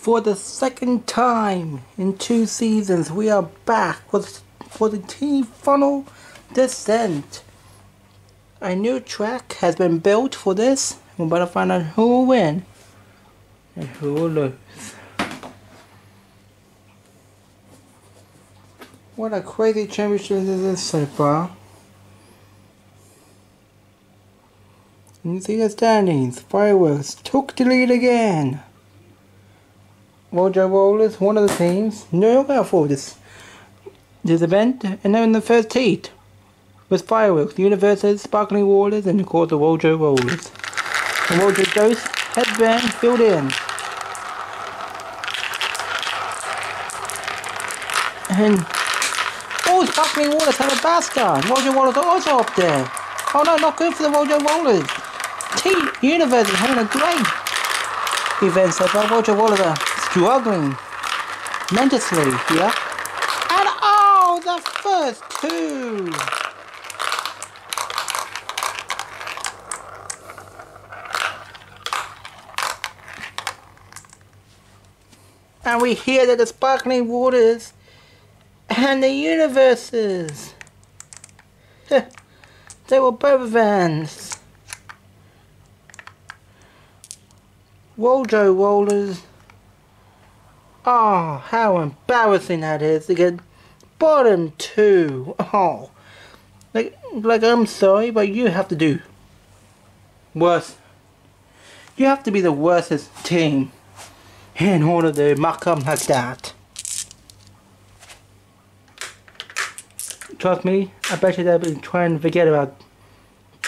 For the second time in 2 seasons, we are back for the Team Funnel Descent. A new track has been built for this. We're about to find out who will win and who will lose. What a crazy championship is this so far. You see the standings. Fireworks took the lead again. Mojo Rollers, one of the teams, no go for this event, and they're in the first heat with Fireworks, the Universes, Sparkling Waters, and of course the Wojo Rollers. The Wojo Dose has been filled in. And Sparkling Waters have a basket. Wojo Rollers are also up there. Oh no, not good for the Wojo Rollers. Universe is having a great event so far. Wojo Rollers are struggling tremendously here. And oh, the first 2! And we hear that the Sparkling Waters and the Universes, they were both events. Wojo Rollers. Oh, how embarrassing that is to get bottom 2. Oh, like I'm sorry, but you have to do worse. You have to be the worstest team in order to muck up like that. Trust me, I bet you they'll be trying to forget about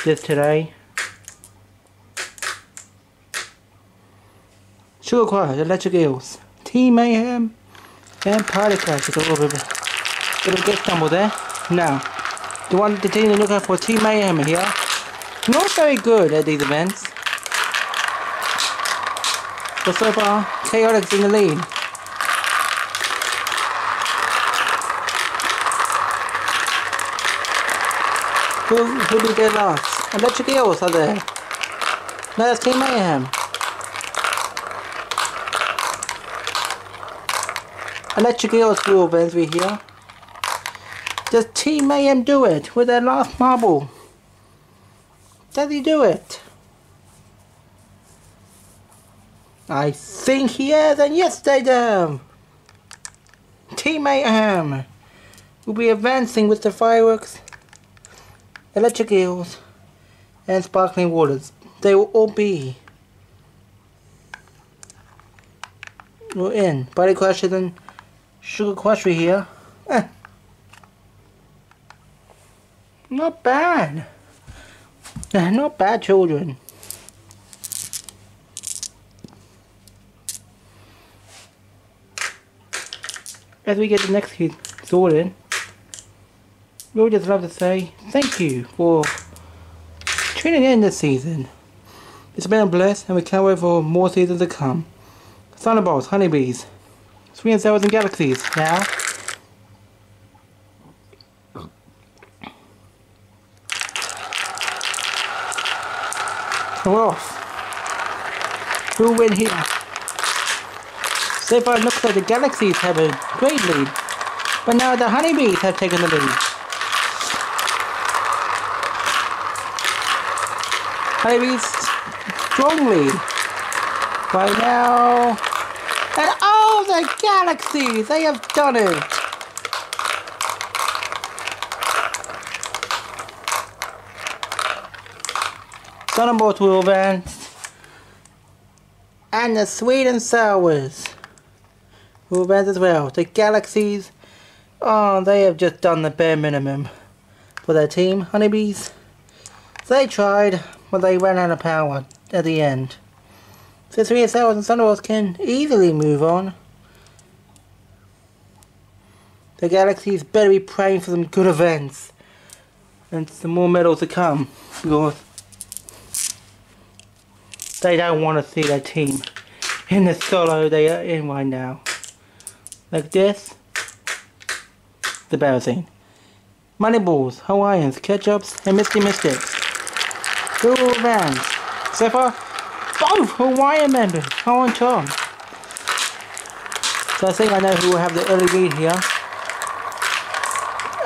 this today. Sugar Crush, Electric Eels, Team Mayhem, and Party Crash is a little bit get stumbled there. Now, the team they're looking for, Team Mayhem here. Not very good at these events. But so far, Chaotic's in the lead. Who did get lost? Electric Eels are there. No, that's Team Mayhem. Electric Eels will eventually here. Does Team Mayhem do it with their last marble? Does he do it? I think he has, and yes they do. Team Mayhem will be advancing with the Fireworks, Electric Eels, and Sparkling Waters. They will all be in. Body Crushes and Sugar Crush here. Not bad. Not bad, children. As we get the next heat sorted, we would just love to say thank you for tuning in this season. It's been a blast, and we can't wait for more seasons to come. Thunderbolts, Honeybees, Sweet and Sours and Galaxies. Now, we're off. Who will win here? So far it looks like the Galaxies have a great lead, but now the Honeybees have taken the lead. Honeybees strong lead right now, and oh, the Galaxies, they have done it. Thunderbolts will advance, and the Sweet and Sours will advance as well. The Galaxies, oh, they have just done the bare minimum for their team. Honeybees, they tried, but they ran out of power at the end. So Sweet and Sours and Thunderbolts can easily move on. The Galaxies better be praying for some good events and some more medals to come, because they don't want to see their team in the solo they are in right now. Like this, it's embarrassing. Moneyballs, Hawaiians, Ketchups, and Misty Mystics. Cool bands. So far, both Hawaiian members are on top. So I think I know who will have the early lead here.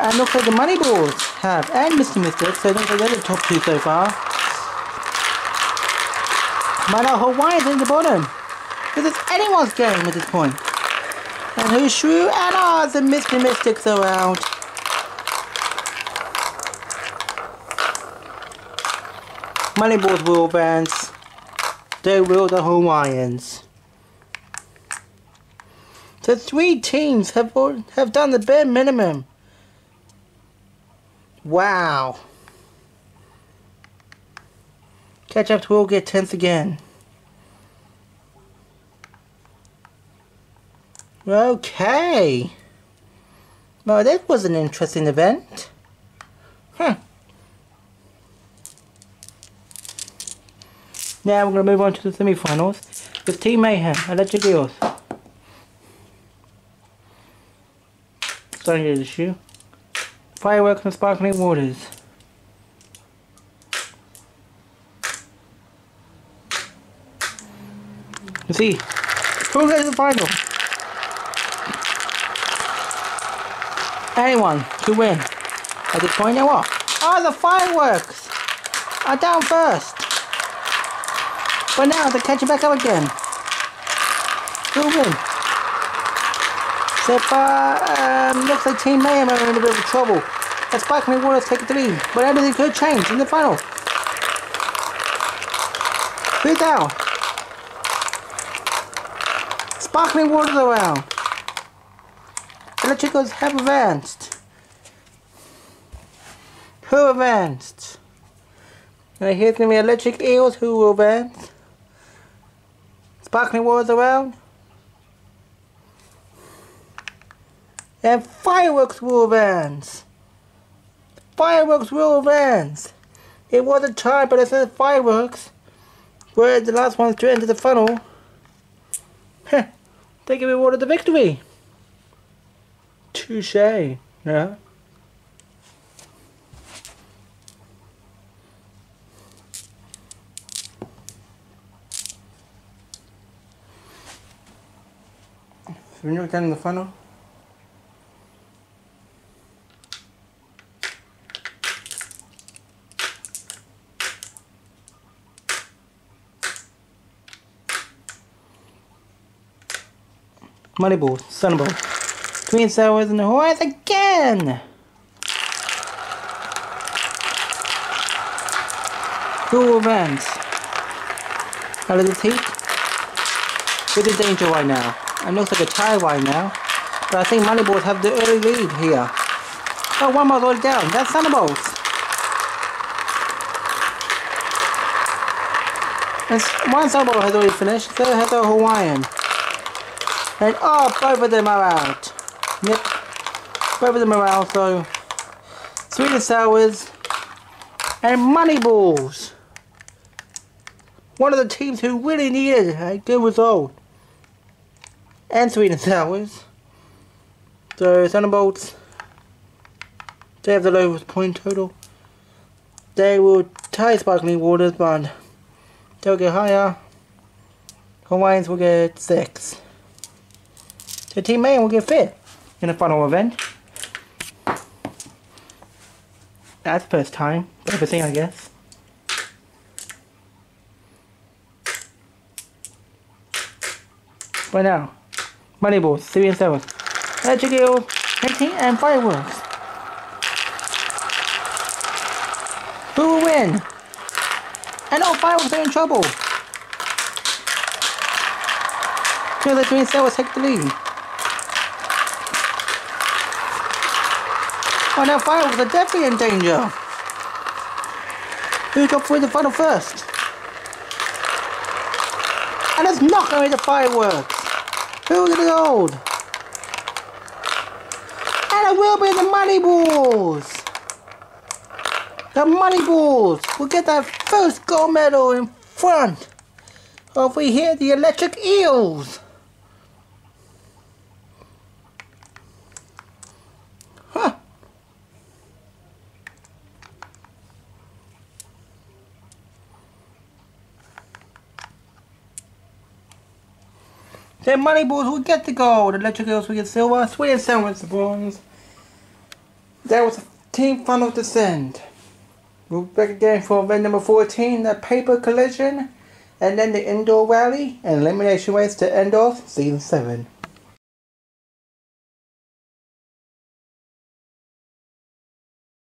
And looks like the Money Balls have, and Mr. Mystic, so it looks like they're the top two so far. But now Hawaii's in the bottom. This is anyone's game at this point. And who's Shrew and Oz, the Mr. Mystics are out. Money Balls will advance. They will the Hawaiians. The three teams have done the bare minimum. Wow. Clipchamp will get tense again. Okay. Well, that was an interesting event. Huh. Now we're going to move on to the semi-finals with Team Mayhem, Electric Dyls. Starting to the shoe. Fireworks and sparkling waters. Let's see. Who goes to the final? Anyone to win. At this point, now what? Oh, the fireworks are down first. But now they're catching back up again. Who'll win? So far, looks like Team Mayhem are in a bit of trouble. The sparkling waters take the lead, but everything could change in the final. Who's out? Sparkling waters around. Electricals have advanced. Who advanced? And here's going to be Electric Eels who will advance. Sparkling waters around. And fireworks will advance. Fireworks will advance. It was a tie, but it said fireworks were the last ones to enter the funnel. Heh, they give awarded the victory. Touche, yeah. So when you're down in the funnel. Money Balls, Sunball, Twin Sours and the Hawaiians again! Who advance? Out of the heat? With the danger right now. And looks like a tie right now. But I think Money Balls have the early lead here. Oh, one more already down. That's Sunballs. And one Sunball has already finished, so has a Hawaiian. And oh, both of them are out. Yep, both of them are out. So, Sweet and Sours and Money Balls. One of the teams who really needed a good result. And Sweet and Sours. So, Thunderbolts, they have the lowest point total. They will tie Sparkling Waters, but they'll get higher. Hawaiians will get 6. So Team Mayhem will get 5th in the final event. That's the first time for everything, I guess. But now, Money Balls, 3 and 7. Electric Eel, 18 and Fireworks. Who will win? And all Fireworks are in trouble. So the 3 and 7 take the lead. Oh, now Fireworks are definitely in danger. Who got through the final first? And it's not going to be the Fireworks. Who will get the gold? And it will be the Money Balls. The Money Balls will get that first gold medal in front of the Electric Eels. Huh. The Money Balls will get the gold. Electric Eels will get silver. Sweet and Sour with the bronze. That was the team final descent. We'll be back again for event number 14, the paper collision, and then the indoor rally and elimination race to end off season 7.